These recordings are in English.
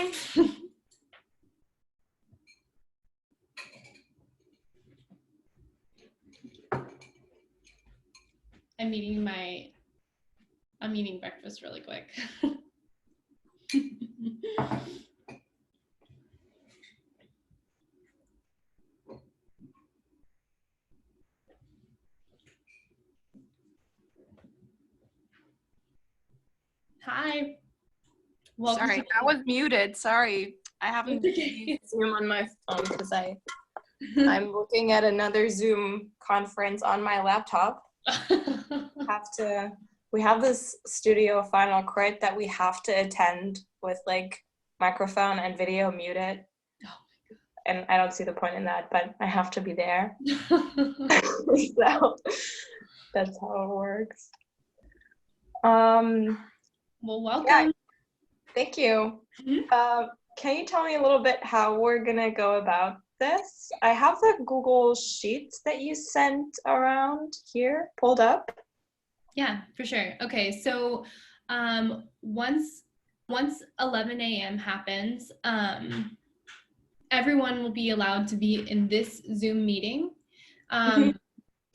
Hi. I'm eating breakfast really quick. Hi. Welcome. Sorry, I was muted. Sorry. I haven't used Zoom on my phone because I'm looking at another Zoom conference on my laptop. We have this studio final crit that we have to attend with like microphone and video muted. Oh my God. And I don't see the point in that, but I have to be there. So that's how it works. Well, welcome. Yeah. Thank you. Can you tell me a little bit how we're gonna go about this? I have the Google Sheets that you sent around here pulled up. Yeah, for sure. Okay, so once 11 a.m. happens, everyone will be allowed to be in this Zoom meeting. To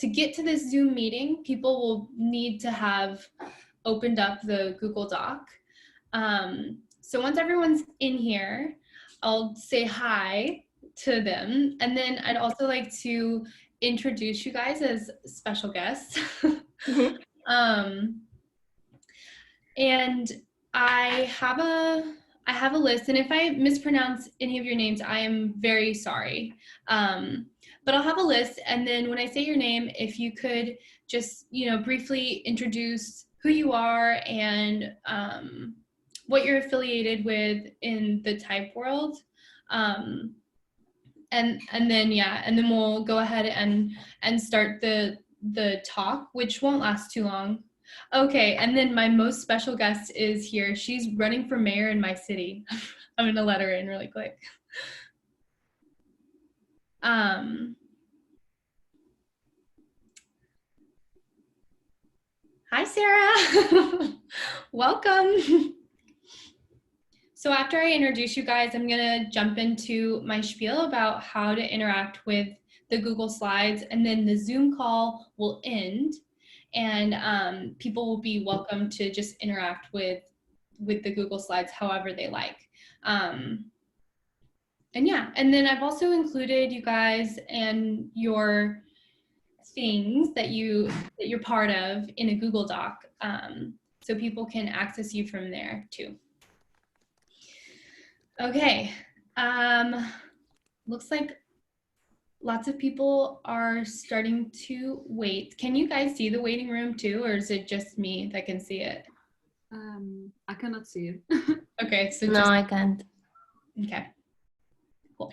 get to this Zoom meeting, people will need to have opened up the Google Doc. So once everyone's in here, I'll say hi to them. And then I'd also like to introduce you guys as special guests. And I have a list, and if I mispronounce any of your names, I am very sorry. But I'll have a list, and then when I say your name, if you could just, briefly introduce who you are and what you're affiliated with in the type world. And then we'll go ahead and start the talk, which won't last too long. Okay, and then my most special guest is here. She's running for mayor in my city. I'm gonna let her in really quick. Hi, Sarah. Welcome. So after I introduce you guys, I'm gonna jump into my spiel about how to interact with the Google Slides, and then the Zoom call will end, and people will be welcome to just interact with the Google Slides however they like. And then I've also included you guys and your things that you're part of in a Google Doc, so people can access you from there too. Okay, looks like lots of people are starting to wait. Can you guys see the waiting room too, or is it just me that can see it? I cannot see it. Okay, so no, I can't. Okay, cool.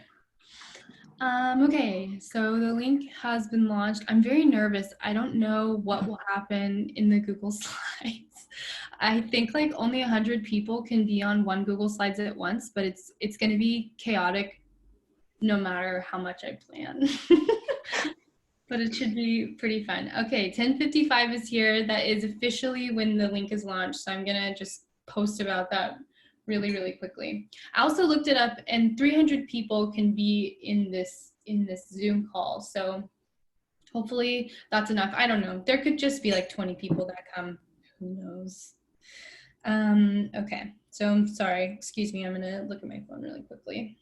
Okay, so the link has been launched. I'm very nervous. I don't know what will happen in the Google Slides. I think like only 100 people can be on one Google Slides at once, but it's going to be chaotic no matter how much I plan. But it should be pretty fun. Okay, 10:55 is here. That is officially when the link is launched. So I'm gonna just post about that really, really quickly. I also looked it up, and 300 people can be in this Zoom call. So hopefully that's enough. I don't know. There could just be like 20 people that come. Who knows? Okay, so I'm sorry. Excuse me. I'm gonna look at my phone really quickly.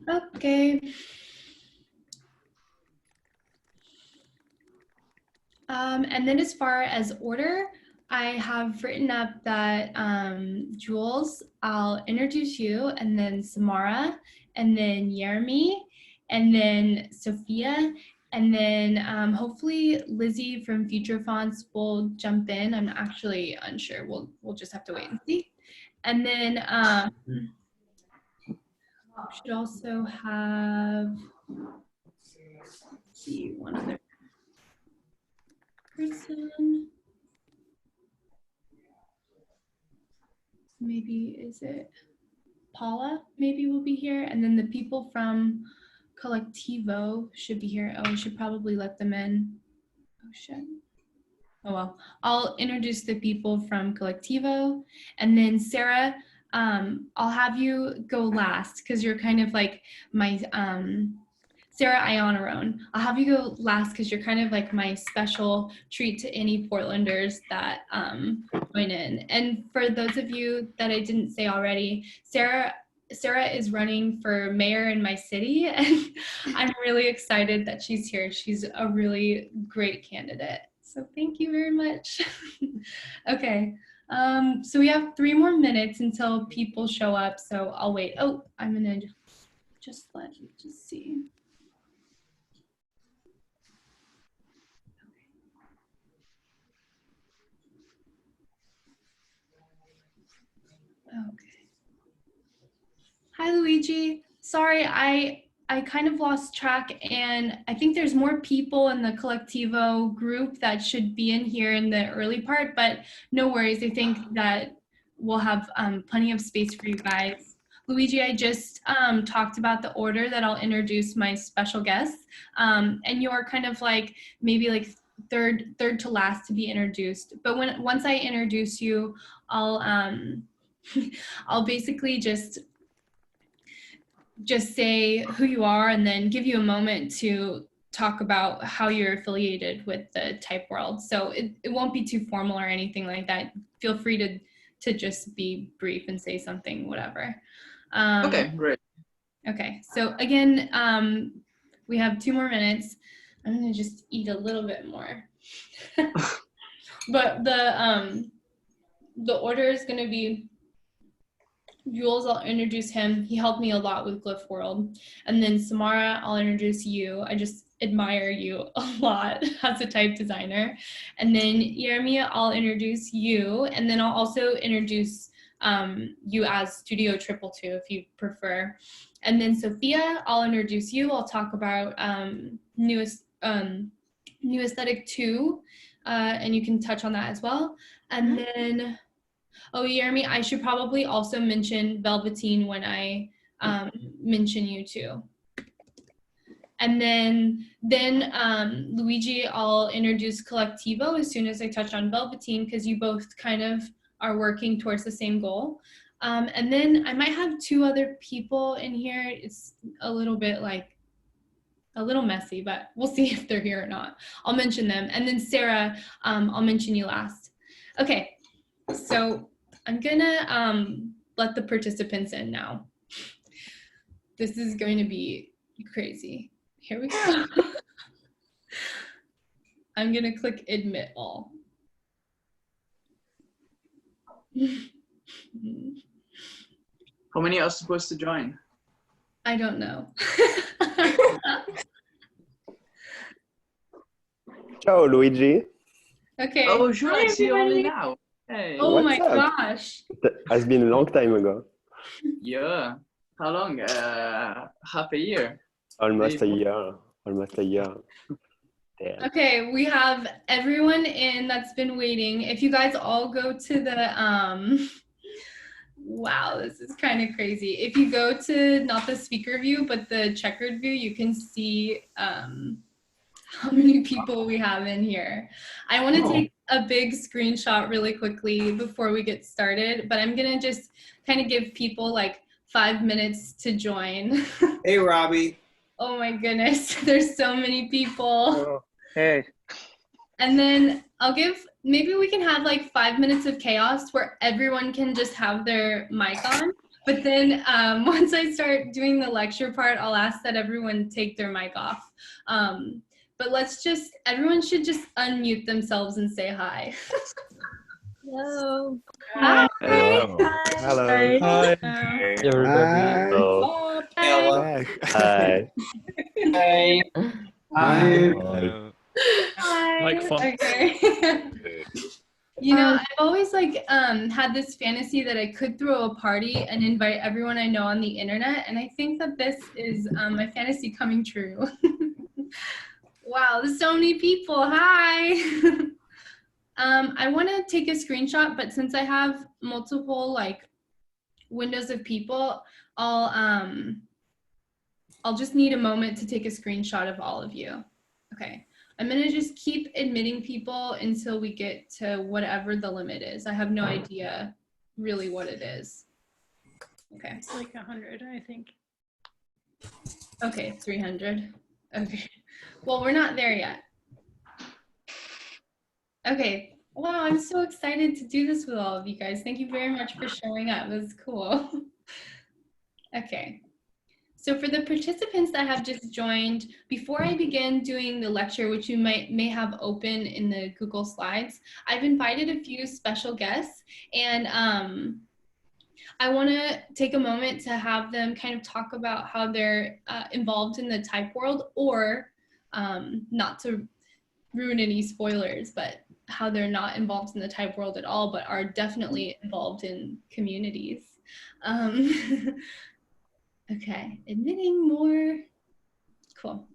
Okay. And then as far as order, I have written up that Jules, I'll introduce you, and then Samara, and then Jeremy, and then Sophia, and then hopefully Lizzie from Future Fonts will jump in. I'm actually unsure. We'll just have to wait and see. And then should also have, let's see, one other. person. Maybe, is it Paula? Maybe will be here. And then the people from Collectivo should be here. Oh, I should probably let them in. Oh, shit. Oh, well. I'll introduce the people from Collectivo. And then Sarah, I'll have you go last because you're kind of like my Sarah Ionerone. I'll have you go last because you're kind of like my special treat to any Portlanders that join in. And for those of you that I didn't say already, Sarah is running for mayor in my city, and I'm really excited that she's here. She's a really great candidate. So thank you very much. Okay, so we have 3 more minutes until people show up, so I'll wait. Oh, I'm gonna just see. Okay. Hi, Luigi. Sorry, I kind of lost track, and I think there's more people in the Collectivo group that should be in here in the early part, but no worries. I think that we'll have plenty of space for you guys. Luigi, I just talked about the order that I'll introduce my special guests, and you're kind of like maybe like third to last to be introduced. But once I introduce you, I'll I'll basically just say who you are and then give you a moment to talk about how you're affiliated with the type world. So it won't be too formal or anything like that. Feel free to just be brief and say something, whatever. Okay, great. Okay, so again, we have 2 more minutes. I'm gonna just eat a little bit more. But the order is gonna be Jules, I'll introduce him. He helped me a lot with Glyph World. And then Samara, I'll introduce you. I just admire you a lot as a type designer. And then Jeremy, I'll introduce you. And then I'll also introduce you as Studio 222 if you prefer. And then Sophia, I'll introduce you. I'll talk about New Aesthetic 2, and you can touch on that as well. And then oh, Jeremy, I should probably also mention Velveteen when I mention you too. And then Luigi, I'll introduce Collectivo as soon as I touch on Velveteen because you both kind of are working towards the same goal. And then I might have 2 other people in here. It's a little bit like a little messy, but we'll see if they're here or not. I'll mention them. And then Sarah, I'll mention you last. Okay, so I'm gonna let the participants in now. This is going to be crazy. Here we go. I'm gonna click admit all. How many are supposed to join? I don't know. Ciao, Luigi. Okay. Oh, sure, Hi, I see you only everybody. now. Hey. Oh What's my up? gosh. That has been a long time ago. Yeah. How long? Half a year. Almost a Maybe. year. Almost a year. Damn. Okay, we have everyone in that's been waiting. If you guys all go to the wow, this is kind of crazy. If you go to not the speaker view, but the checkered view, you can see how many people we have in here. I want to take a big screenshot really quickly before we get started, but I'm gonna just kind of give people like 5 minutes to join. Hey, Robbie. Oh my goodness, there's so many people. Oh, hey. And then maybe we can have like 5 minutes of chaos where everyone can just have their mic on. But then once I start doing the lecture part, I'll ask that everyone take their mic off. But everyone should just unmute themselves and say hi. Hello. Hi. Hello. Hello. Hi. Hi. Hello. Ella. Hi. Hey. Hi. Hi. Like fun. Okay. You know, I've always had this fantasy that I could throw a party and invite everyone I know on the internet, and I think that this is my fantasy coming true. Wow, there's so many people. Hi. I want to take a screenshot, but since I have multiple like windows of people, I'll just need a moment to take a screenshot of all of you. Okay. I'm gonna just keep admitting people until we get to whatever the limit is. I have no idea really what it is. Okay. It's like 100, I think. Okay, 300. Okay. Well, we're not there yet. Okay. Wow, I'm so excited to do this with all of you guys. Thank you very much for showing up. That's cool. Okay. So for the participants that have just joined, before I begin doing the lecture, which you may have open in the Google Slides, I've invited a few special guests, and I want to take a moment to have them kind of talk about how they're involved in the type world, or not to ruin any spoilers, but how they're not involved in the type world at all, but are definitely involved in communities. Okay, admitting more. Cool.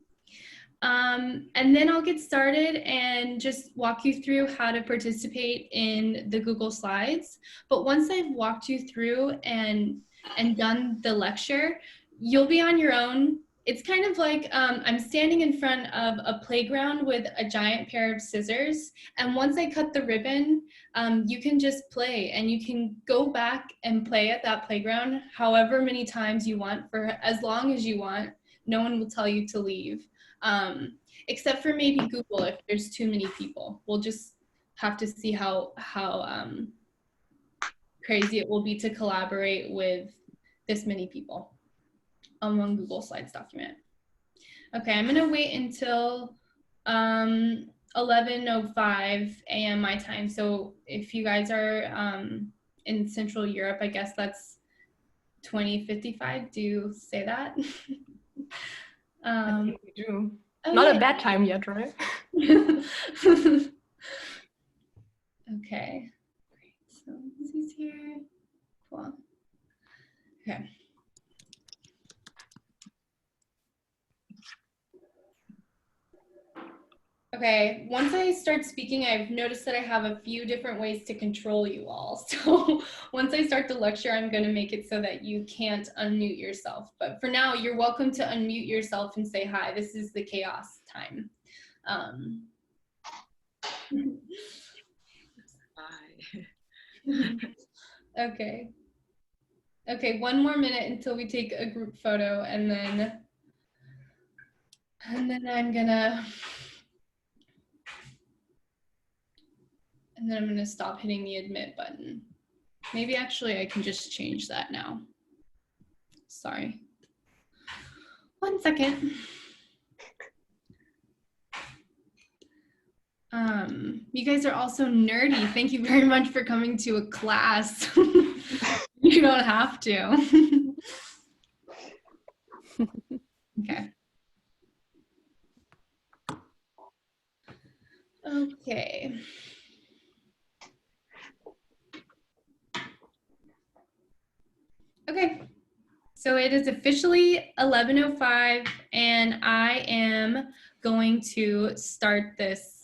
And then I'll get started and just walk you through how to participate in the Google Slides. But once I've walked you through and done the lecture, you'll be on your own. It's kind of like I'm standing in front of a playground with a giant pair of scissors. And once I cut the ribbon, you can just play, and you can go back and play at that playground however many times you want, for as long as you want. No one will tell you to leave. Except for maybe Google if there's too many people. We'll just have to see how crazy it will be to collaborate with this many people on one Google Slides document. Okay, I'm gonna wait until 11:05 a.m. my time. So if you guys are in Central Europe, I guess that's 20:55. Do you say that? I think we do. Oh, Not yeah. a bad time yet, right? Okay. Great. So this is here. Cool. Okay. Okay, once I start speaking, I've noticed that I have a few different ways to control you all. So once I start the lecture, I'm going to make it so that you can't unmute yourself. But for now, you're welcome to unmute yourself and say hi. This is the chaos time. Okay. Okay, one more minute until we take a group photo, and then I'm gonna stop hitting the admit button. Maybe actually I can just change that now. Sorry. 1 second. You guys are also nerdy. Thank you very much for coming to a class. You don't have to. Okay. Okay. Okay. So it is officially 11:05, and I am going to start this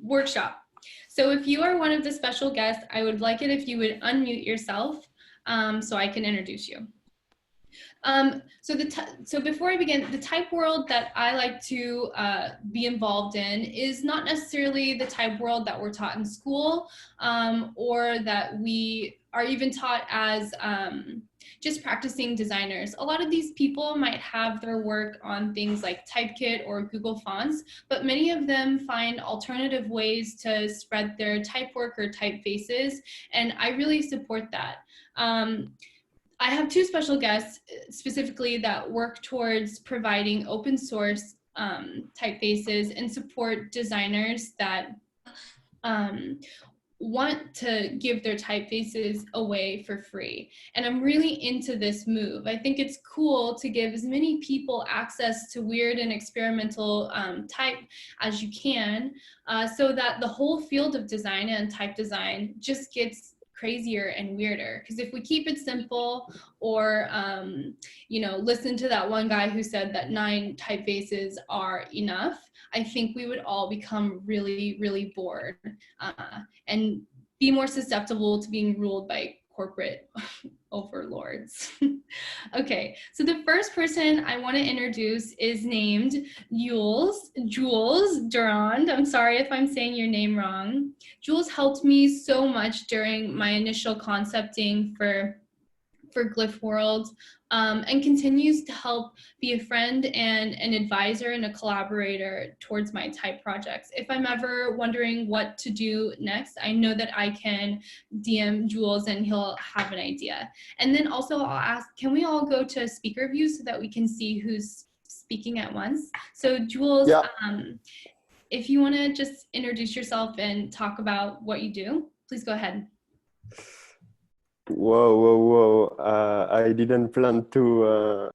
workshop. So if you are one of the special guests, I would like it if you would unmute yourself so I can introduce you. So before I begin, the type world that I like to be involved in is not necessarily the type world that we're taught in school or that we are even taught as just practicing designers. A lot of these people might have their work on things like Typekit or Google Fonts, but many of them find alternative ways to spread their type work or typefaces, and I really support that. I have two special guests specifically that work towards providing open source typefaces and support designers that want to give their typefaces away for free. And I'm really into this move. I think it's cool to give as many people access to weird and experimental type as you can so that the whole field of design and type design just gets crazier and weirder. Because if we keep it simple, or listen to that one guy who said that 9 typefaces are enough, I think we would all become really, really bored, and be more susceptible to being ruled by corporate overlords. Okay, so the first person I want to introduce is named Jules Durand. I'm sorry if I'm saying your name wrong. Jules helped me so much during my initial concepting for Glyph World, and continues to help be a friend and an advisor and a collaborator towards my type projects. If I'm ever wondering what to do next, I know that I can DM Jules and he'll have an idea. And then also I'll ask, can we all go to speaker view so that we can see who's speaking at once? So Jules, Yeah. if you want to just introduce yourself and talk about what you do, please go ahead. Whoa. I didn't plan to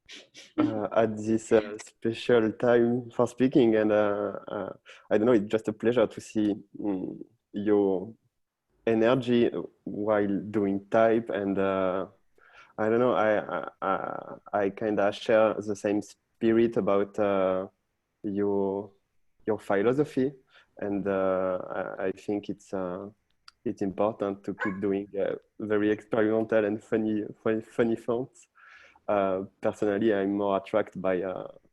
at this special time for speaking, and I don't know, it's just a pleasure to see your energy while doing type, and I don't know, I kind of share the same spirit about your philosophy, and I think it's important to keep doing very experimental and funny fonts. Personally, I'm more attracted by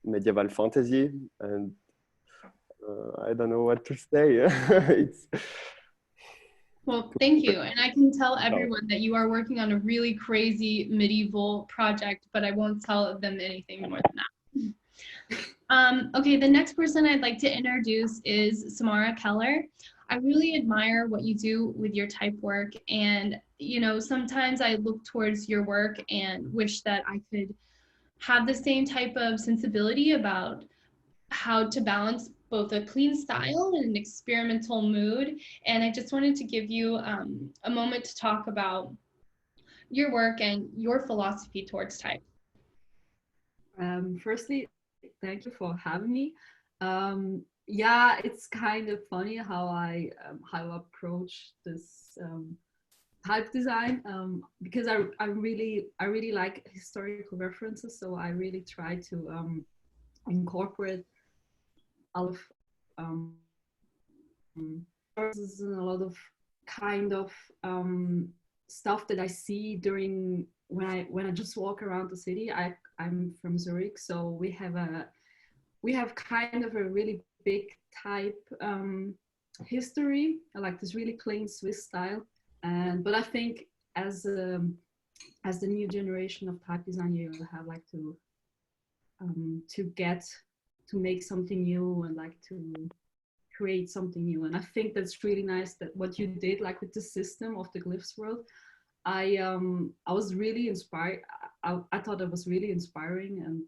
medieval fantasy, and I don't know what to say. Well, thank you. And I can tell everyone that you are working on a really crazy medieval project, but I won't tell them anything more than that. Okay, the next person I'd like to introduce is Samara Keller. I really admire what you do with your type work, and sometimes I look towards your work and wish that I could have the same type of sensibility about how to balance both a clean style and an experimental mood. And I just wanted to give you a moment to talk about your work and your philosophy towards type. Firstly, thank you for having me. Yeah, it's kind of funny how I approach this type design, because I really like historical references, so I really try to incorporate a lot of sources and a lot of kind of stuff that I see during when I just walk around the city. I'm from Zurich, so we have kind of a really big type history, like this really clean Swiss style. But I think as the new generation of type design, you have like to make something new and like to create something new. And I think that's really nice that what you did, like with the system of the Glyphs world. I was really inspired. I thought it was really inspiring, and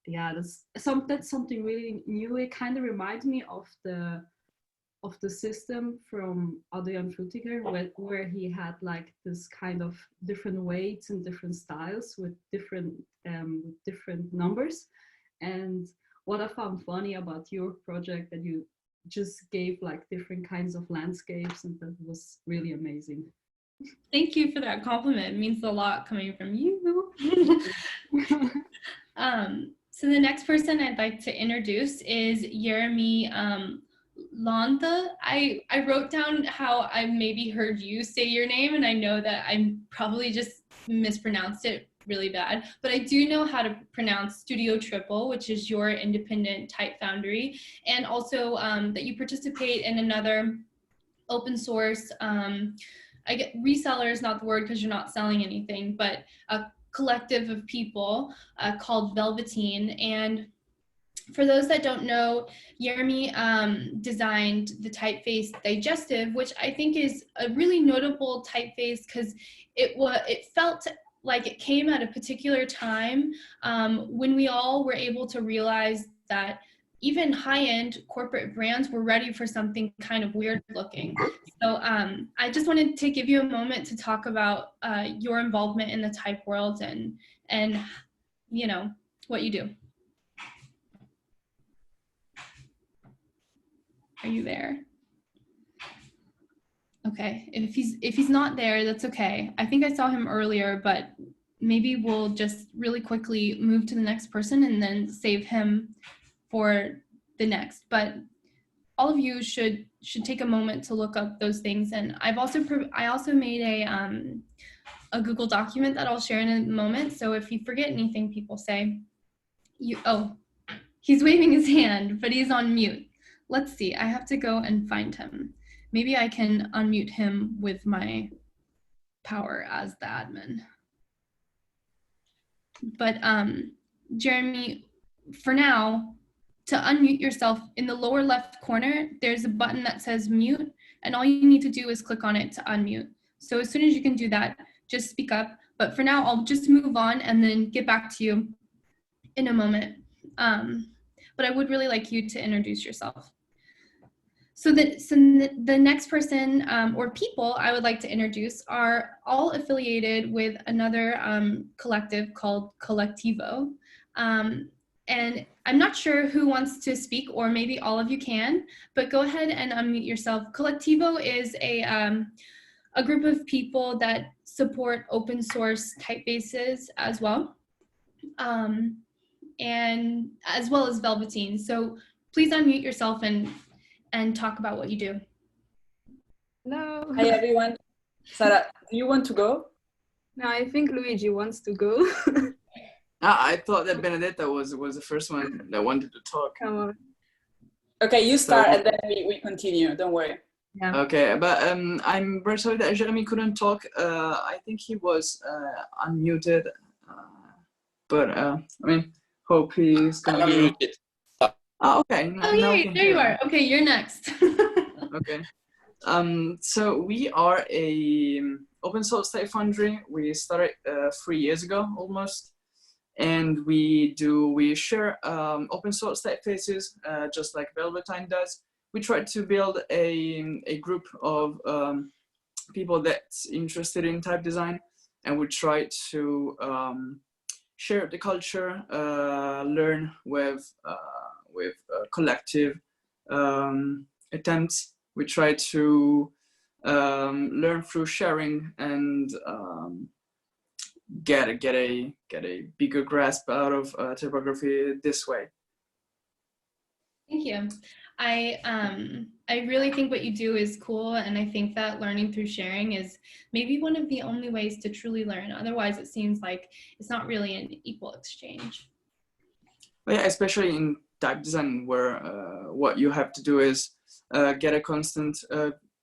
yeah, that's something really new. It kind of reminds me of the system from Adrian Frutiger, where he had like this kind of different weights and different styles with different numbers. And what I found funny about your project, that you just gave like different kinds of landscapes, and that was really amazing. Thank you for that compliment. It means a lot coming from you. So the next person I'd like to introduce is Jeremy Lonta. I wrote down how I maybe heard you say your name, and I know that I probably just mispronounced it really bad, but I do know how to pronounce Studio Triple, which is your independent type foundry, and also that you participate in another open source, I get reseller is not the word because you're not selling anything, but a collective of people called Velveteen. And for those that don't know, Jeremy designed the typeface Digestive, which I think is a really notable typeface because it felt like it came at a particular time when we all were able to realize that even high-end corporate brands were ready for something kind of weird looking. So I just wanted to give you a moment to talk about your involvement in the type world and what you do. Are you there? Okay. Okay, if he's not there, that's okay. I think I saw him earlier, but maybe we'll just really quickly move to the next person and then save him for the next. But all of you should take a moment to look up those things. And I also made a Google document that I'll share in a moment. So if you forget anything people say, he's waving his hand, but he's on mute. Let's see, I have to go and find him. Maybe I can unmute him with my power as the admin. But Jeremy, for now, to unmute yourself, in the lower left corner, there's a button that says mute, and all you need to do is click on it to unmute. So as soon as you can do that, just speak up. But for now, I'll just move on and then get back to you in a moment. But I would really like you to introduce yourself. So the next person or people I would like to introduce are all affiliated with another collective called Collectivo. And I'm not sure who wants to speak, or maybe all of you can, but go ahead and unmute yourself. Collectivo is a group of people that support open source typefaces as well, and as well as Velveteen. So please unmute yourself and talk about what you do. Hello. Hi everyone. Sarah, do you want to go? No, I think Luigi wants to go. I thought that Benedetta was the first one that wanted to talk. Come on. Okay, you start and then we continue. Don't worry. Yeah. Okay, but I'm very sorry that Jeremy couldn't talk. I think he was unmuted. But I mean, hope he's gonna be Unmuted. Oh, okay. Oh, yay, there you are. Okay, you're next. Okay. So we are a open source type foundry. We started 3 years ago almost. And we share open source typefaces just like Velveteen does. We try to build a group of people that's interested in type design, and we try to share the culture, learn with collective attempts. We try to learn through sharing and get a bigger grasp out of typography this way. Thank you. I really think what you do is cool, and I think that learning through sharing is maybe one of the only ways to truly learn. Otherwise, it seems like it's not really an equal exchange. But yeah, especially in type design, where what you have to do is get a constant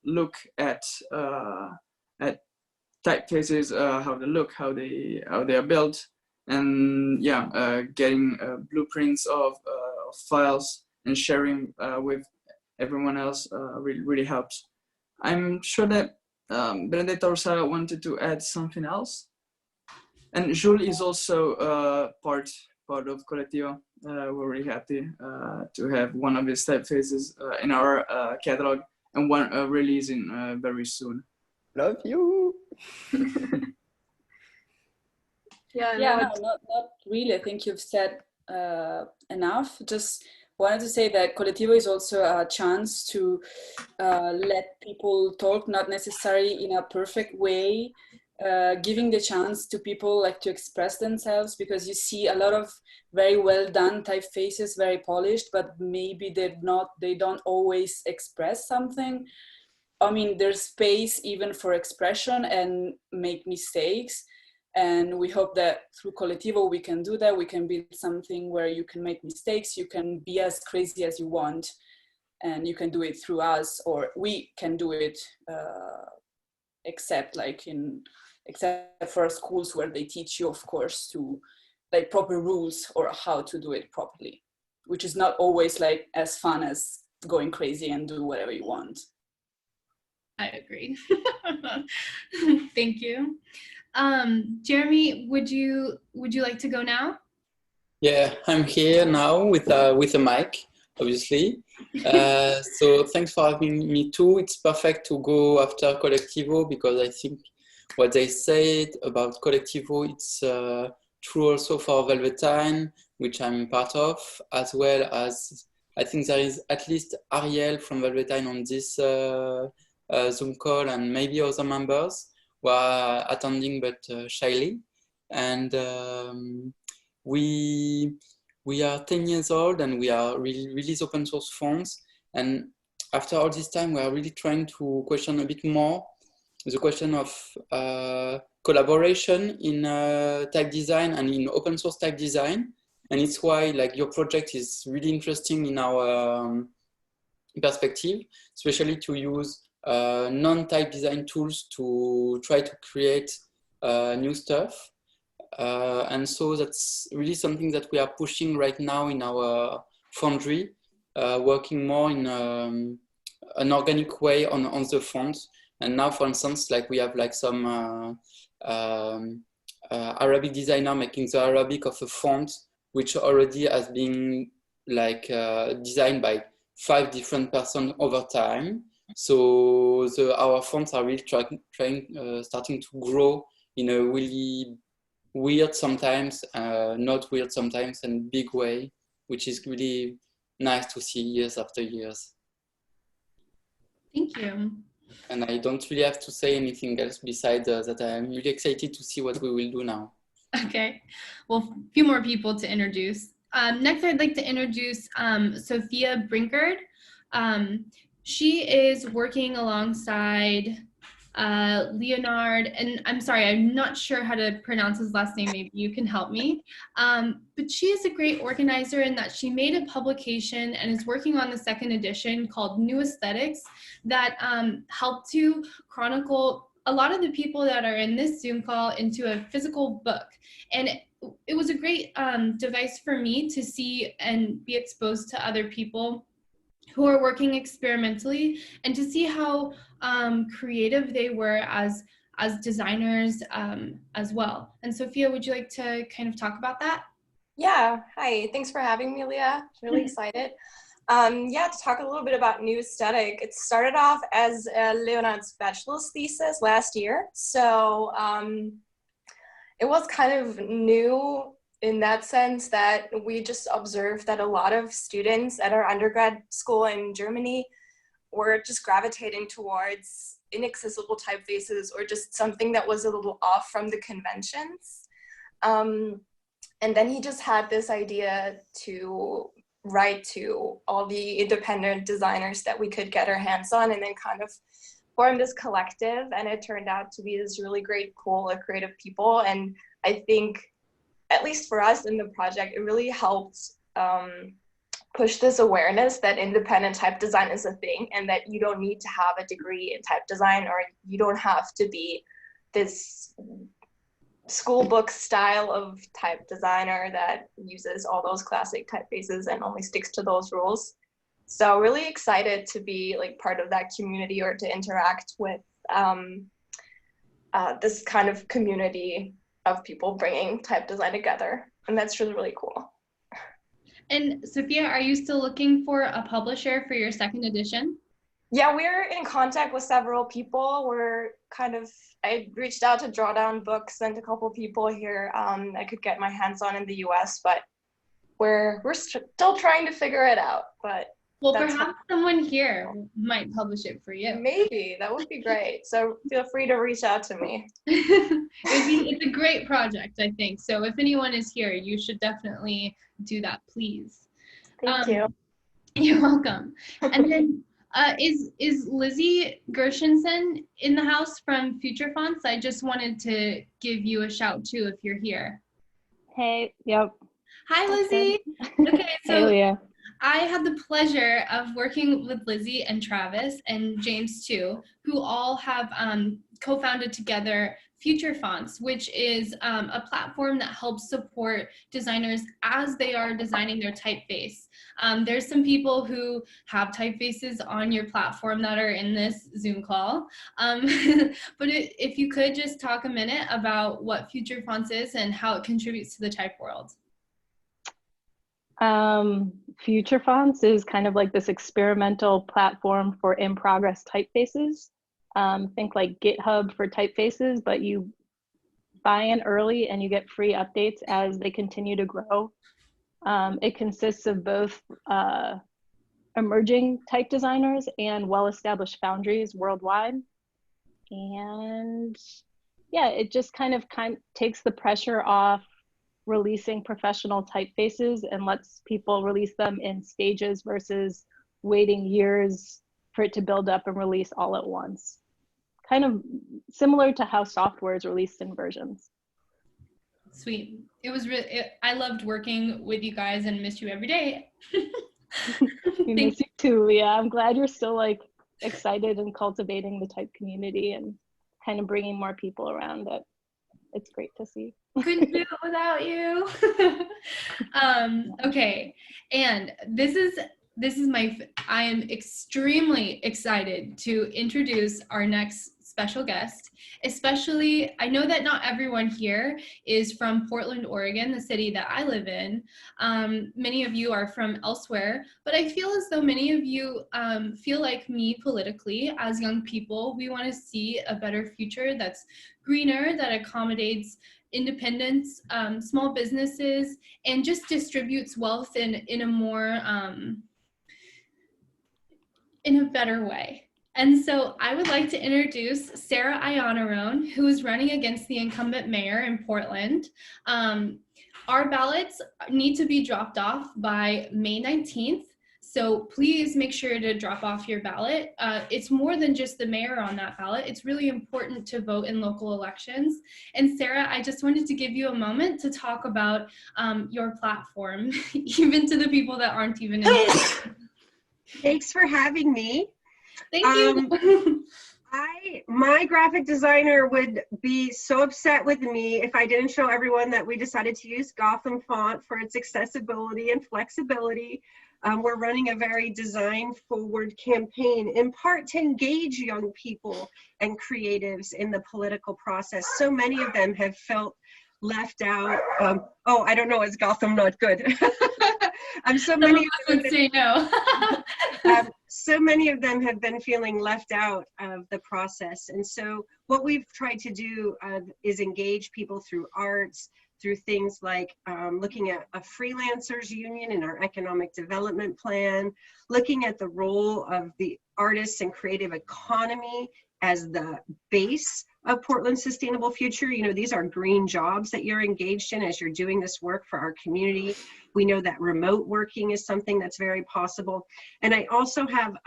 look at typefaces, how they look, how they are built, and yeah, getting blueprints of files and sharing with everyone else really helps. I'm sure that Benedetta or Sarah wanted to add something else, and Jules is also part of Collectivo. We're really happy to have one of his typefaces in our catalog, and one releasing very soon. Love you. Yeah, no, not really. I think you've said enough. Just wanted to say that Collectivo is also a chance to let people talk, not necessarily in a perfect way, giving the chance to people like to express themselves, because you see a lot of very well done typefaces, very polished, but maybe they don't always express something. I mean, there's space even for expression and make mistakes. And we hope that through Collectivo, we can do that. We can build something where you can make mistakes. You can be as crazy as you want. And you can do it through us, or we can do it except for schools where they teach you, of course, to like proper rules or how to do it properly, which is not always like as fun as going crazy and do whatever you want. I agree. Thank you. Jeremy, would you like to go now? Yeah, I'm here now with a mic, obviously. So thanks for having me too. It's perfect to go after Collectivo, because I think what they said about Collectivo, it's true also for Velveteen, which I'm part of, as well as I think there is at least Ariel from Velveteen on this Zoom call, and maybe other members who are attending but shyly. And we are 10 years old, and we are release open source fonts. And after all this time, we are really trying to question a bit more the question of collaboration in type design and in open source type design. And it's why like your project is really interesting in our perspective, especially to use non-type design tools to try to create new stuff. And so that's really something that we are pushing right now in our foundry, working more in an organic way on the font. And now, for instance, like we have like some Arabic designer making the Arabic of a font, which already has been like designed by 5 different persons over time. So our fonts are really starting to grow in a really weird sometimes, not weird sometimes, and big way, which is really nice to see years after years. Thank you. And I don't really have to say anything else besides that I'm really excited to see what we will do now. Okay, well, a few more people to introduce. Next, I'd like to introduce Sophia Brinkard. She is working alongside Leonard, and I'm sorry, I'm not sure how to pronounce his last name, maybe you can help me. But she is a great organizer in that she made a publication and is working on the 2nd edition called New Aesthetics that helped to chronicle a lot of the people that are in this Zoom call into a physical book. And it was a great device for me to see and be exposed to other people who are working experimentally and to see how creative they were as designers as well. And Sophia, would you like to kind of talk about that? Yeah, hi, thanks for having me, Leah. Really excited. Yeah, to talk a little bit about New Aesthetic. It started off as Leonard's bachelor's thesis last year. So it was kind of new in that sense that we just observed that a lot of students at our undergrad school in Germany were just gravitating towards inaccessible typefaces or just something that was a little off from the conventions. And then he just had this idea to write to all the independent designers that we could get our hands on and then kind of form this collective. And it turned out to be this really great pool of creative people. And I think, at least for us in the project, it really helped push this awareness that independent type design is a thing and that you don't need to have a degree in type design, or you don't have to be this school book style of type designer that uses all those classic typefaces and only sticks to those rules. So really excited to be like part of that community or to interact with this kind of community of people bringing type design together. And that's really, really cool. And Sophia, are you still looking for a publisher for your 2nd edition? Yeah, we're in contact with several people. I reached out to Drawdown Books and a couple people here I could get my hands on in the US, but we're still trying to figure it out. But well, perhaps someone here might publish it for you. Maybe, that would be great. So feel free to reach out to me. It's a great project, I think. So if anyone is here, you should definitely do that, please. Thank you. You're welcome. And then is Lizzie Gershenson in the house from Future Fonts? I just wanted to give you a shout too if you're here. Hey, yep. Hi, Lizzie. Okay, so hey, Leah. I had the pleasure of working with Lizzie and Travis and James too, who all have co-founded together Future Fonts, which is a platform that helps support designers as they are designing their typeface. There's some people who have typefaces on your platform that are in this Zoom call. But if you could just talk a minute about what Future Fonts is and how it contributes to the type world. Future Fonts is kind of like this experimental platform for in-progress typefaces. Think like GitHub for typefaces, but you buy in early and you get free updates as they continue to grow. It consists of both a emerging type designers and well-established foundries worldwide. And yeah, it just kind of takes the pressure off releasing professional typefaces and lets people release them in stages versus waiting years for it to build up and release all at once. Kind of similar to how software is released in versions. Sweet. It was really, I loved working with you guys and miss you every day. We miss you too. Yeah, I'm glad you're still like excited and cultivating the type community and kind of bringing more people around it. It's great to see. Couldn't do it without you. Okay, and this is I am extremely excited to introduce our next special guest. Especially, I know that not everyone here is from Portland, Oregon, the city that I live in. Many of you are from elsewhere, but I feel as though many of you feel like me politically. As young people, we want to see a better future that's greener, that accommodates independence, small businesses, and just distributes wealth in a more in a better way. And so I would like to introduce Sarah Iannarone, who is running against the incumbent mayor in Portland. Our ballots need to be dropped off by May 19th. So please make sure to drop off your ballot. It's more than just the mayor on that ballot. It's really important to vote in local elections. And Sarah, I just wanted to give you a moment to talk about your platform, even to the people that aren't even in. Thanks for having me. Thank you. My graphic designer would be so upset with me if I didn't show everyone that we decided to use Gotham font for its accessibility and flexibility. We're running a very design-forward campaign, in part to engage young people and creatives in the political process. So many of them have felt left out. Oh, I don't know, is Gotham not good? So many of them would say no. So many of them have been feeling left out of the process. And so what we've tried to do is engage people through arts, through things like looking at a freelancers union in our economic development plan, looking at the role of the artists and creative economy as the base of Portland's sustainable future. You know, these are green jobs that you're engaged in as you're doing this work for our community. We know that remote working is something that's very possible. And I also have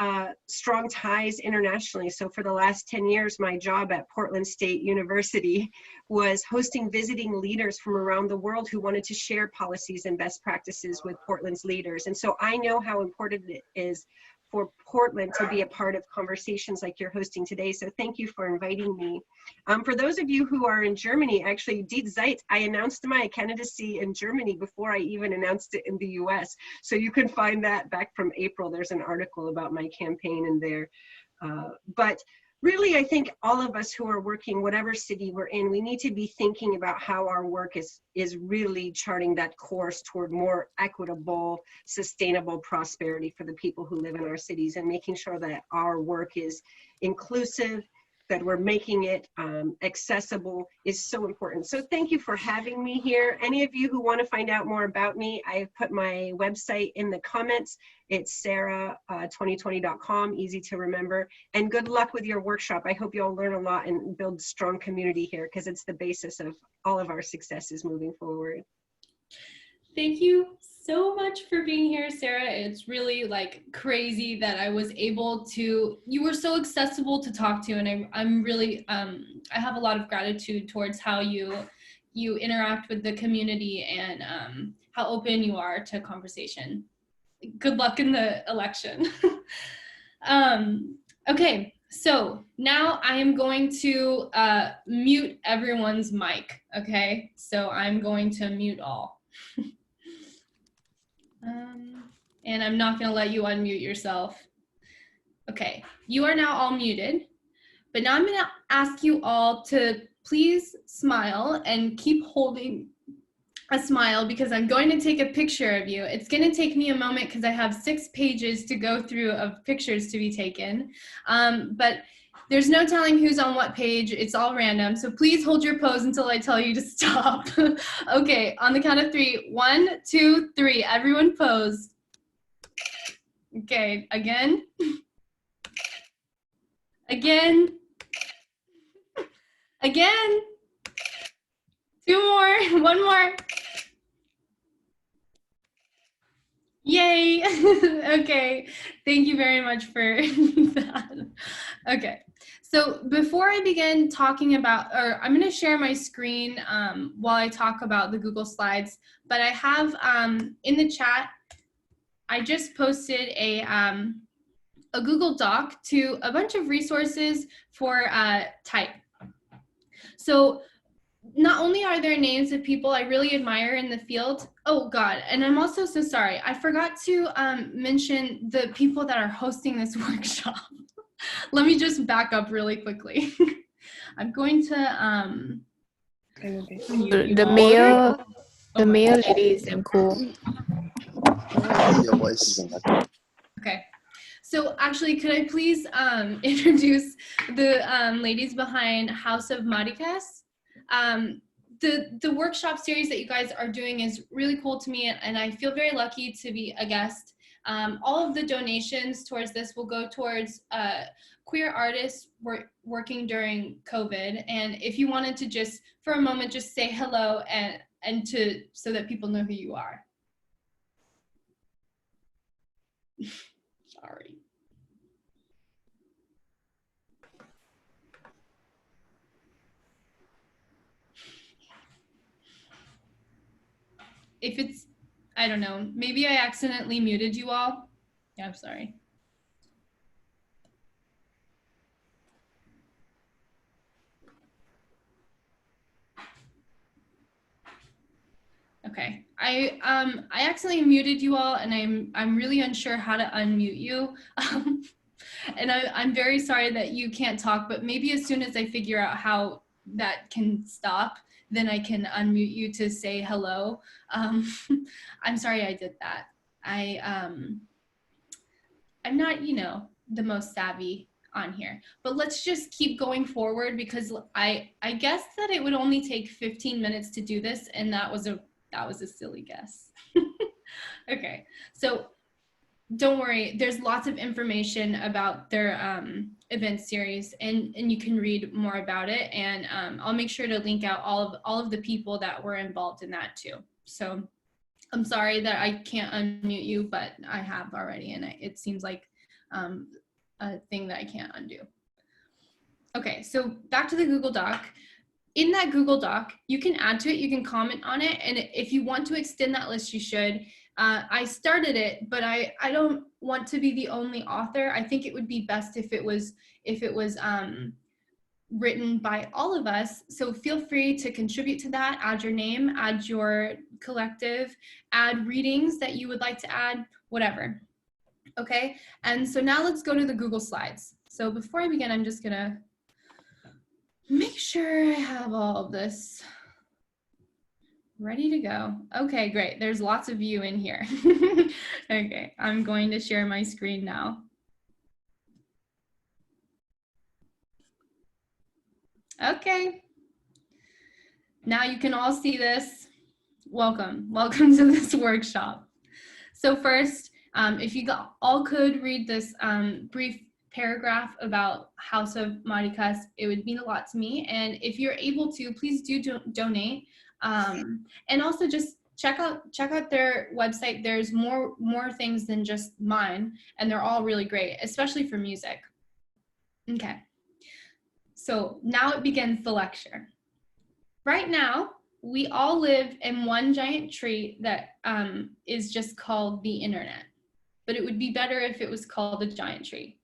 strong ties internationally. So for the last 10 years, my job at Portland State University was hosting visiting leaders from around the world who wanted to share policies and best practices with Portland's leaders. And so I know how important it is for Portland to be a part of conversations like you're hosting today. So thank you for inviting me. For those of you who are in Germany, actually, Die Zeit, I announced my candidacy in Germany before I even announced it in the US. So you can find that back from April. There's an article about my campaign in there. But really, I think all of us who are working, whatever city we're in, we need to be thinking about how our work is really charting that course toward more equitable, sustainable prosperity for the people who live in our cities, and making sure that our work is inclusive, that we're making it accessible is so important. So thank you for having me here. Any of you who want to find out more about me, I've put my website in the comments. It's sarah2020.com, easy to remember. And good luck with your workshop. I hope you all learn a lot and build strong community here, because it's the basis of all of our successes moving forward. Thank you so much for being here, Sarah. It's really like crazy that I was able to, you were so accessible to talk to, and I'm really, I have a lot of gratitude towards how you interact with the community and how open you are to conversation. Good luck in the election. Okay, so now I am going to mute everyone's mic, okay? So I'm going to mute all. And I'm not going to let you unmute yourself. Okay, you are now all muted, but now I'm going to ask you all to please smile and keep holding a smile, because I'm going to take a picture of you. It's going to take me a moment because I have 6 pages to go through of pictures to be taken, but there's no telling who's on what page. It's all random. So please hold your pose until I tell you to stop. Okay, on the count of 3. 1, 2, 3. Everyone pose. Okay, again. Again. Again. 2 more, 1 more. Yay. Okay, thank you very much for that. Okay, so before I begin talking about, or I'm going to share my screen while I talk about the Google Slides, but I have in the chat, I just posted a Google Doc to a bunch of resources for type. So not only are there names of people I really admire in the field, oh God, and I'm also so sorry, I forgot to mention the people that are hosting this workshop. Let me just back up really quickly. I'm going to the mayor, the mayor lady is cool. Okay. So actually, could I please introduce the ladies behind House of Maricas? The workshop series that you guys are doing is really cool to me, and I feel very lucky to be a guest. All of the donations towards this will go towards queer artists working during COVID. And if you wanted to just, for a moment, just say hello and so that people know who you are. Sorry. If it's, I don't know, maybe I accidentally muted you all. Yeah, I'm sorry. Okay, I accidentally muted you all, and I'm really unsure how to unmute you. And I'm very sorry that you can't talk, but maybe as soon as I figure out how that can stop, then I can unmute you to say hello. I'm sorry I did that. I'm not, you know, the most savvy on here, but let's just keep going forward, because I guessed that it would only take 15 minutes to do this, and that was a silly guess. Okay, so don't worry, there's lots of information about their event series, and you can read more about it, and I'll make sure to link out all of the people that were involved in that too. So I'm sorry that I can't unmute you, but I have already, and it seems like a thing that I can't undo. Okay, so back to the Google Doc. In that Google Doc, you can add to it, you can comment on it, and if you want to extend that list, you should. I started it, but I don't want to be the only author. I think it would be best if it was written by all of us. So feel free to contribute to that, add your name, add your collective, add readings that you would like to add, whatever. Okay, and so now let's go to the Google Slides. So before I begin, I'm just gonna make sure I have all of this ready to go. Okay, great. There's lots of you in here. Okay, I'm going to share my screen now. Okay. Now you can all see this. Welcome. Welcome to this workshop. So first, if you all could read this brief paragraph about House of Maricas, it would mean a lot to me. And if you're able to, please do donate. And also just check out their website. There's more things than just mine, and they're all really great, especially for music. Okay, so now it begins the lecture. Right now, we all live in one giant tree that is just called the internet, but it would be better if it was called a giant tree.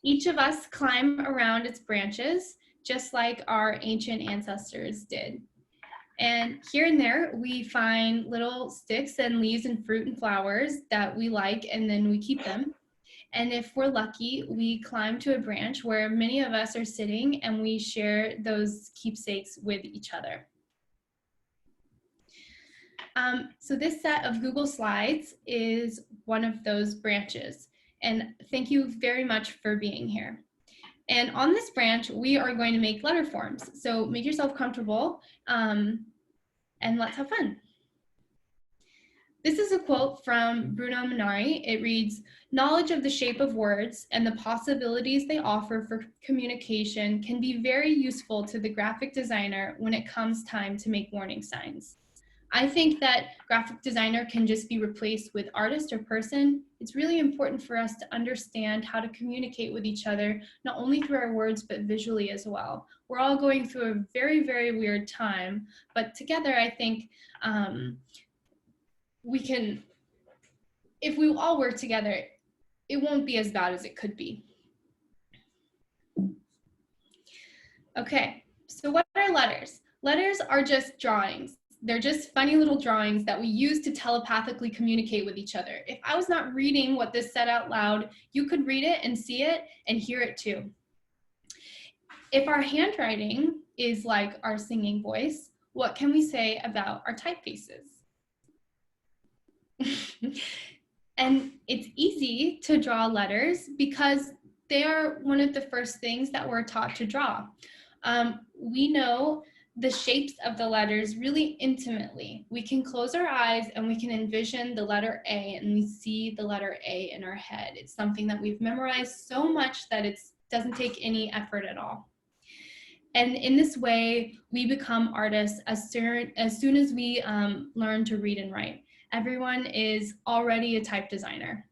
Each of us climb around its branches, just like our ancient ancestors did. And here and there, we find little sticks and leaves and fruit and flowers that we like, and then we keep them. And if we're lucky, we climb to a branch where many of us are sitting, and we share those keepsakes with each other. So this set of Google Slides is one of those branches. And thank you very much for being here. And on this branch, we are going to make letter forms. So make yourself comfortable and let's have fun. This is a quote from Bruno Minari. It reads, "Knowledge of the shape of words and the possibilities they offer for communication can be very useful to the graphic designer when it comes time to make warning signs." I think that graphic designer can just be replaced with artist or person. It's really important for us to understand how to communicate with each other, not only through our words, but visually as well. We're all going through a very, very weird time, but together I think we can, if we all work together, it won't be as bad as it could be. Okay, so what are letters? Letters are just drawings. They're just funny little drawings that we use to telepathically communicate with each other. If I was not reading what this said out loud, you could read it and see it and hear it too. If our handwriting is like our singing voice, what can we say about our typefaces? And it's easy to draw letters because they are one of the first things that we're taught to draw. We know the shapes of the letters really intimately. We can close our eyes and we can envision the letter A and we see the letter A in our head. It's something that we've memorized so much that it doesn't take any effort at all. And in this way, we become artists as soon as we learn to read and write. Everyone is already a type designer.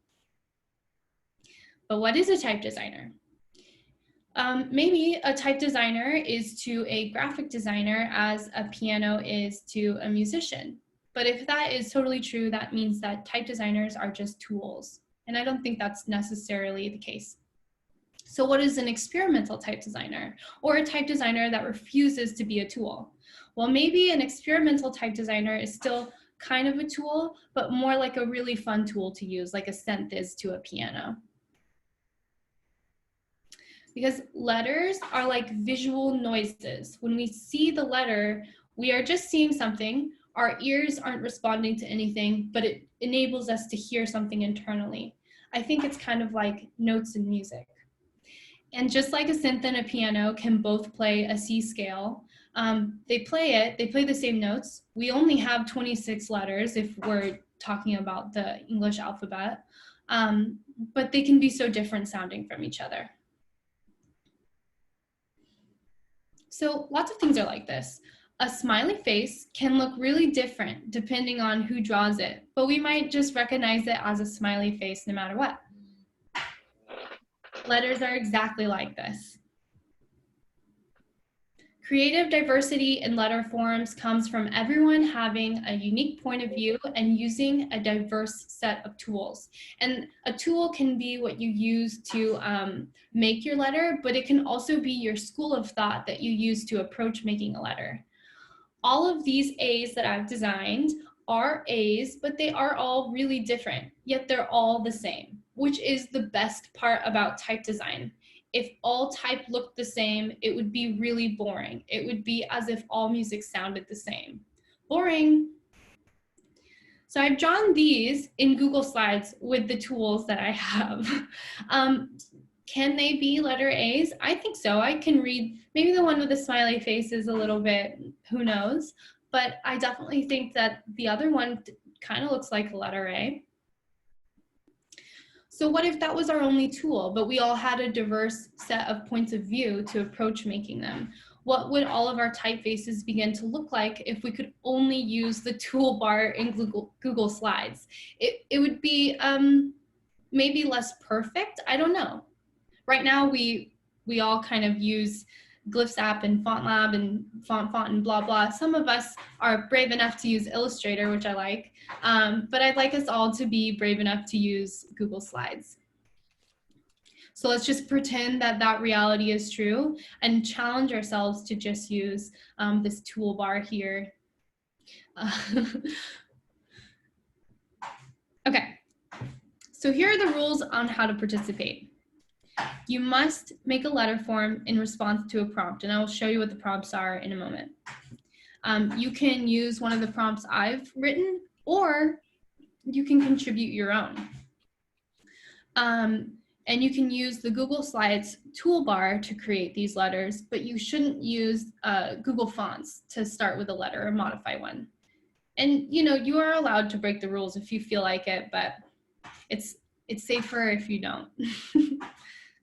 But what is a type designer? Maybe a type designer is to a graphic designer as a piano is to a musician. But if that is totally true, that means that type designers are just tools. And I don't think that's necessarily the case. So what is an experimental type designer, or a type designer that refuses to be a tool? Well, maybe an experimental type designer is still kind of a tool, but more like a really fun tool to use, like a synth is to a piano. Because letters are like visual noises. When we see the letter, we are just seeing something. Our ears aren't responding to anything, but it enables us to hear something internally. I think it's kind of like notes in music. And just like a synth and a piano can both play a C scale, they play the same notes. We only have 26 letters if we're talking about the English alphabet, but they can be so different sounding from each other. So lots of things are like this. A smiley face can look really different depending on who draws it, but we might just recognize it as a smiley face no matter what. Letters are exactly like this. Creative diversity in letter forms comes from everyone having a unique point of view and using a diverse set of tools. And a tool can be what you use to make your letter, but it can also be your school of thought that you use to approach making a letter. All of these A's that I've designed are A's, but they are all really different, yet they're all the same, which is the best part about type design. If all type looked the same, it would be really boring. It would be as if all music sounded the same. Boring. So I've drawn these in Google Slides with the tools that I have. Can they be letter A's? I think so. I can read, maybe the one with the smiley face is a little bit, who knows? But I definitely think that the other one kind of looks like a letter A. So what if that was our only tool, but we all had a diverse set of points of view to approach making them? What would all of our typefaces begin to look like if we could only use the toolbar in Google Slides? It would be maybe less perfect, I don't know. Right now we all kind of use Glyphs app and Font Lab and Font and blah, blah. Some of us are brave enough to use Illustrator, which I like, but I'd like us all to be brave enough to use Google Slides. So let's just pretend that that reality is true and challenge ourselves to just use this toolbar here. Okay, so here are the rules on how to participate. You must make a letter form in response to a prompt, and I will show you what the prompts are in a moment. You can use one of the prompts I've written, or you can contribute your own. And you can use the Google Slides toolbar to create these letters, but you shouldn't use Google Fonts to start with a letter or modify one. And you know, you are allowed to break the rules if you feel like it, but it's safer if you don't.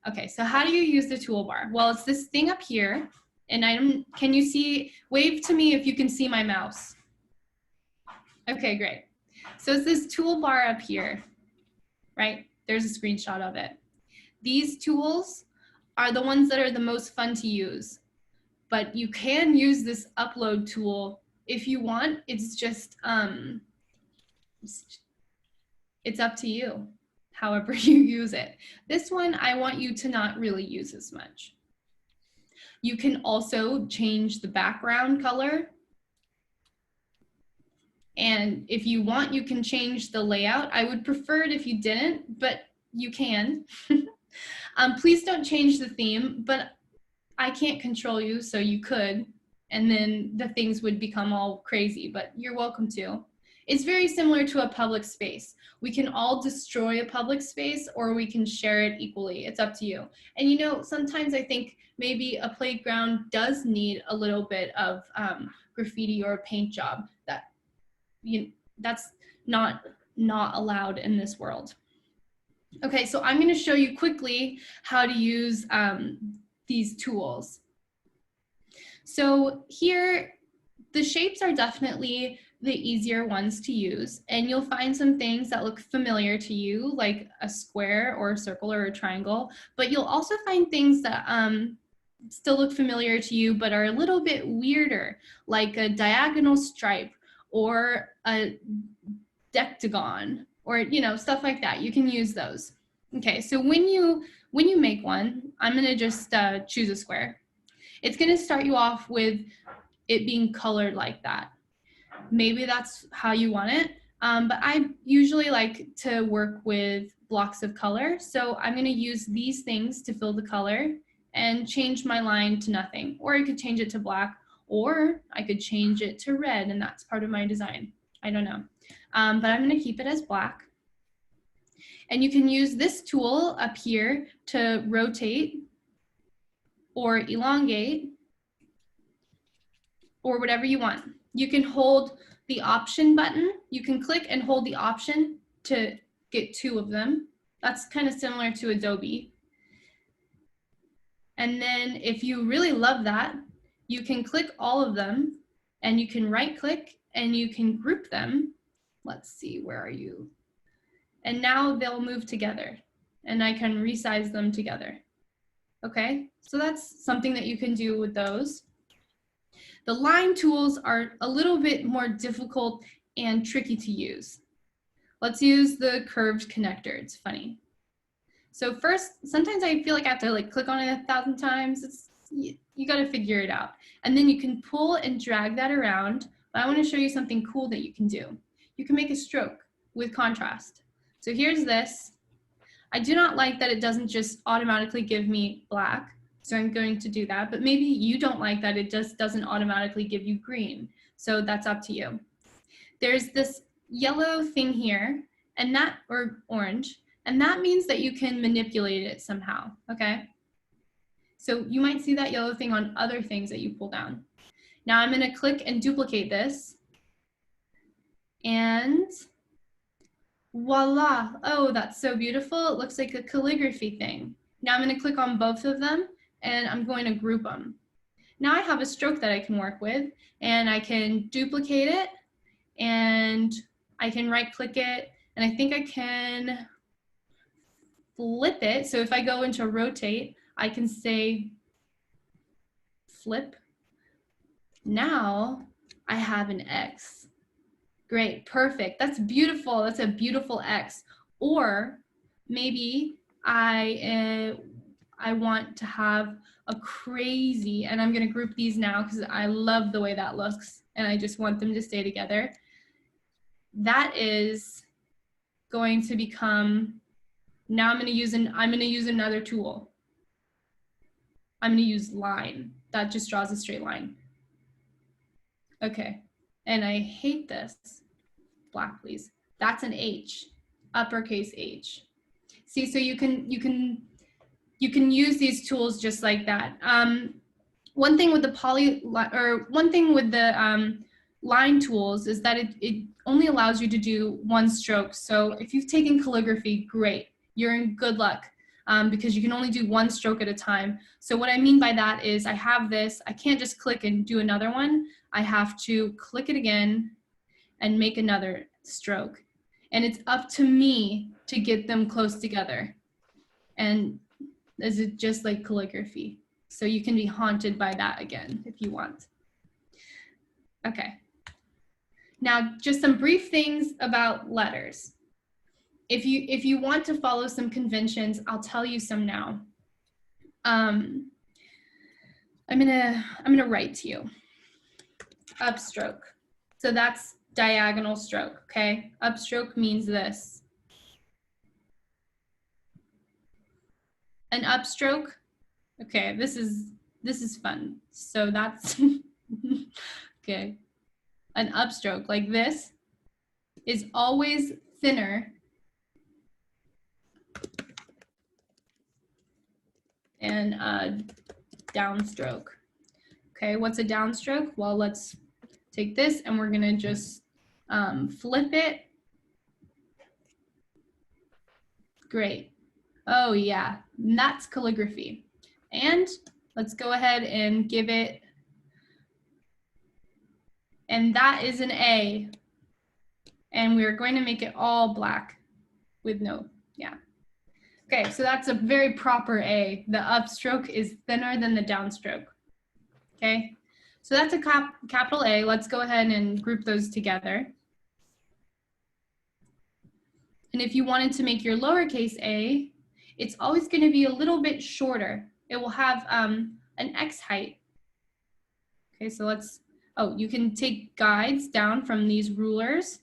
Okay, so how do you use the toolbar? Well, it's this thing up here, and can you see, wave to me if you can see my mouse. Okay, great. So it's this toolbar up here, right? There's a screenshot of it. These tools are the ones that are the most fun to use, but you can use this upload tool if you want. It's just, it's up to you, however you use it. This one, I want you to not really use as much. You can also change the background color. And if you want, you can change the layout. I would prefer it if you didn't, but you can. Please don't change the theme, but I can't control you, so you could. And then the things would become all crazy, but you're welcome to. It's very similar to a public space. We can all destroy a public space or we can share it equally. It's up to you. And you know, sometimes I think maybe a playground does need a little bit of graffiti or a paint job. That's not allowed in this world. Okay, so I'm going to show you quickly how to use these tools. So here, the shapes are definitely the easier ones to use, and you'll find some things that look familiar to you, like a square or a circle or a triangle, but you'll also find things that still look familiar to you but are a little bit weirder, like a diagonal stripe or a dectagon, or you know, stuff like that. You can use those. Okay, so when you make one, I'm gonna just choose a square. It's gonna start you off with it being colored like that. Maybe that's how you want it, but I usually like to work with blocks of color. So I'm gonna use these things to fill the color and change my line to nothing. Or I could change it to black, or I could change it to red, and that's part of my design. I don't know, but I'm gonna keep it as black. And you can use this tool up here to rotate or elongate or whatever you want. You can hold the option button. You can click and hold the option to get 2 of them. That's kind of similar to Adobe. And then if you really love that, you can click all of them and you can right click and you can group them. Let's see, where are you? And now they'll move together and I can resize them together. Okay, so that's something that you can do with those. The line tools are a little bit more difficult and tricky to use. Let's use the curved connector. It's funny. So first, sometimes I feel like I have to like click on it 1,000 times. You got to figure it out. And then you can pull and drag that around. But I want to show you something cool that you can do. You can make a stroke with contrast. So here's this. I do not like that it doesn't just automatically give me black. So I'm going to do that, but maybe you don't like that it just doesn't automatically give you green. So that's up to you. There's this yellow thing here, and that, or orange, and that means that you can manipulate it somehow, okay? So you might see that yellow thing on other things that you pull down. Now I'm gonna click and duplicate this, and voila, oh, that's so beautiful. It looks like a calligraphy thing. Now I'm gonna click on both of them, and I'm going to group them. Now I have a stroke that I can work with, and I can duplicate it, and I can right click it, and I think I can flip it. So if I go into rotate, I can say flip. Now I have an X. Great, perfect, that's beautiful, that's a beautiful X. Or maybe I want to have a crazy, and I'm gonna group these now because I love the way that looks and I just want them to stay together. That is going to become, now I'm gonna use another tool. I'm gonna use line. That just draws a straight line. Okay, and I hate this. Black, please. That's an H, uppercase H. See, so you can use these tools just like that. One thing with the line tools is that it only allows you to do one stroke. So if you've taken calligraphy, great, you're in good luck. Because you can only do one stroke at a time. So what I mean by that is I have this, I can't just click and do another one. I have to click it again and make another stroke. And it's up to me to get them close together. And is it just like calligraphy? So you can be haunted by that again if you want. Okay. Now, just some brief things about letters. If you want to follow some conventions, I'll tell you some now. I'm gonna write to you. Upstroke. So that's diagonal stroke, okay? Upstroke means this. An upstroke, okay, this is fun. So that's okay. An upstroke like this is always thinner and a downstroke. Okay, what's a downstroke? Well, let's take this and we're gonna just flip it. Great. Oh yeah, that's calligraphy. And let's go ahead and give it, and that is an A. And we're going to make it all black with no, yeah. Okay, so that's a very proper A. The upstroke is thinner than the downstroke. Okay, so that's a capital A. Let's go ahead and group those together. And if you wanted to make your lowercase a, it's always going to be a little bit shorter. It will have an X height. Okay, so let's, oh, you can take guides down from these rulers.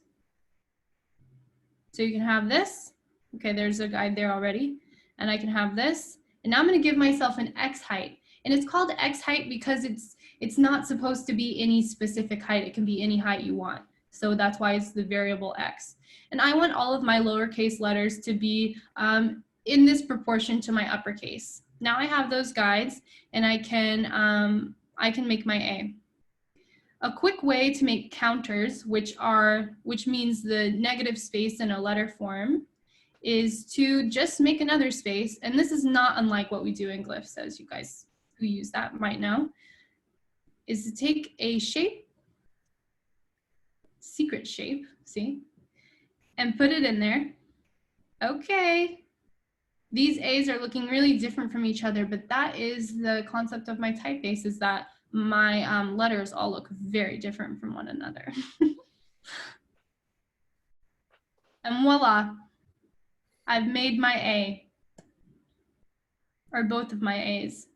So you can have this. Okay, there's a guide there already. And I can have this. And now I'm going to give myself an X height. And it's called X height because it's not supposed to be any specific height. It can be any height you want. So that's why it's the variable X. And I want all of my lowercase letters to be in this proportion to my uppercase. Now I have those guides and I can make my A. A quick way to make counters, which means the negative space in a letter form, is to just make another space. And this is not unlike what we do in glyphs, as you guys who use that might know, is to take a shape, secret shape, see, and put it in there. Okay, these A's are looking really different from each other, but that is the concept of my typeface, is that my letters all look very different from one another. And voila, I've made my A, or both of my A's.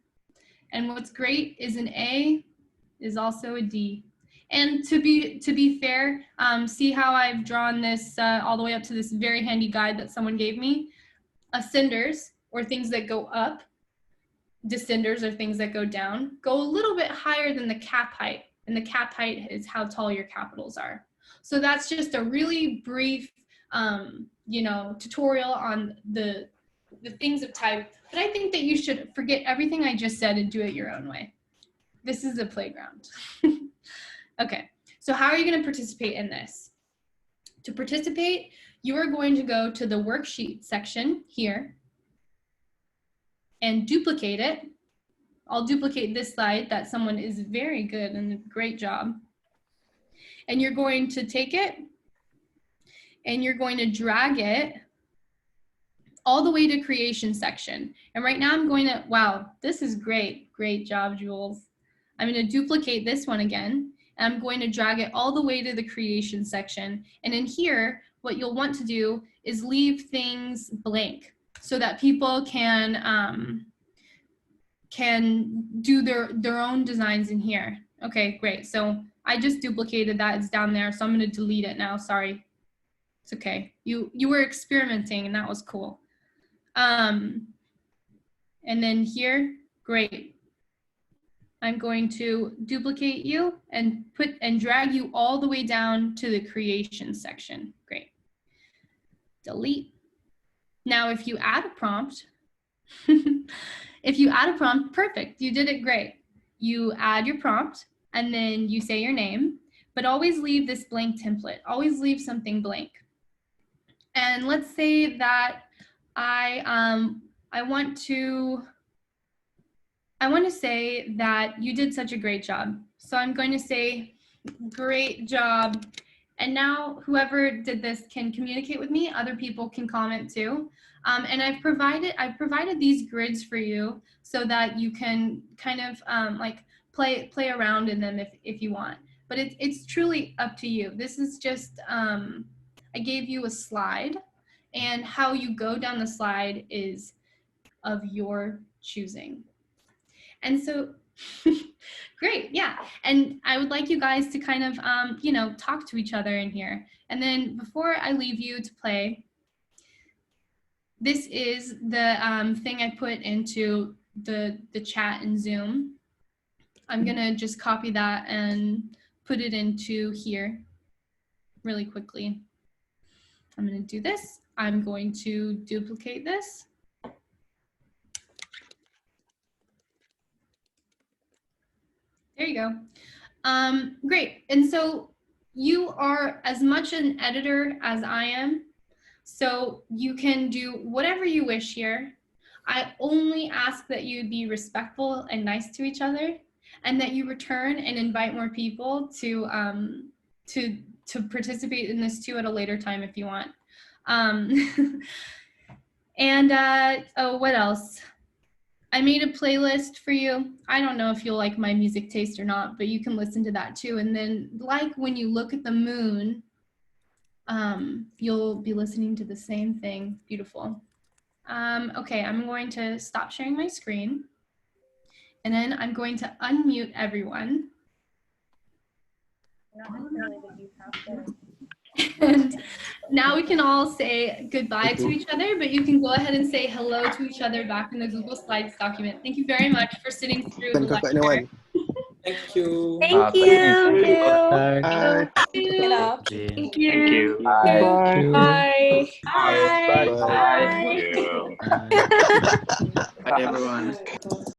And what's great is an A is also a D. And to be fair, see how I've drawn this all the way up to this very handy guide that someone gave me? Ascenders, or things that go up, descenders, or things that go down, go a little bit higher than the cap height. And the cap height is how tall your capitals are. So that's just a really brief tutorial on the things of type. But I think that you should forget everything I just said and do it your own way. This is a playground. Okay, so how are you going to participate in this? To participate, you are going to go to the worksheet section here and duplicate it. I'll duplicate this slide that someone is very good and a great job. And you're going to take it and you're going to drag it all the way to creation section. And right now I'm going to, wow, this is great. Great job, Jules. I'm going to duplicate this one again. And I'm going to drag it all the way to the creation section. And in here, what you'll want to do is leave things blank so that people can do their own designs in here. Okay, great. So I just duplicated that. It's down there. So I'm going to delete it now. Sorry. It's okay. You were experimenting and that was cool. And then here, great. I'm going to duplicate you and drag you all the way down to the creation section. Great. Delete. Now, if you add a prompt, perfect. You did it great. You add your prompt and then you say your name, but always leave this blank template. Always leave something blank. And let's say that I want to say that you did such a great job. So I'm going to say, great job. And now whoever did this can communicate with me. Other people can comment too. And I've provided these grids for you so that you can kind of like play around in them if you want. But it's truly up to you. This is just, I gave you a slide, and how you go down the slide is of your choosing. And so, great, yeah. And I would like you guys to kind of, you know, talk to each other in here. And then before I leave you to play, this is the thing I put into the chat in Zoom. I'm gonna just copy that and put it into here really quickly. I'm gonna do this. I'm going to duplicate this. There you go. Great. And so you are as much an editor as I am. So you can do whatever you wish here. I only ask that you be respectful and nice to each other, and that you return and invite more people to participate in this too at a later time if you want. And oh, what else? I made a playlist for you. I don't know if you'll like my music taste or not, but you can listen to that too. And then, like when you look at the moon, you'll be listening to the same thing. Beautiful. Okay, I'm going to stop sharing my screen. And then I'm going to unmute everyone. And now we can all say goodbye to each other, but you can go ahead and say hello to each other back in the Google Slides document. Thank you very much for sitting through the lecture. Thank you. Thank you. Thank you. Thank you. Thank you. Bye. Bye. Bye. Bye. Bye. Bye. Bye, everyone.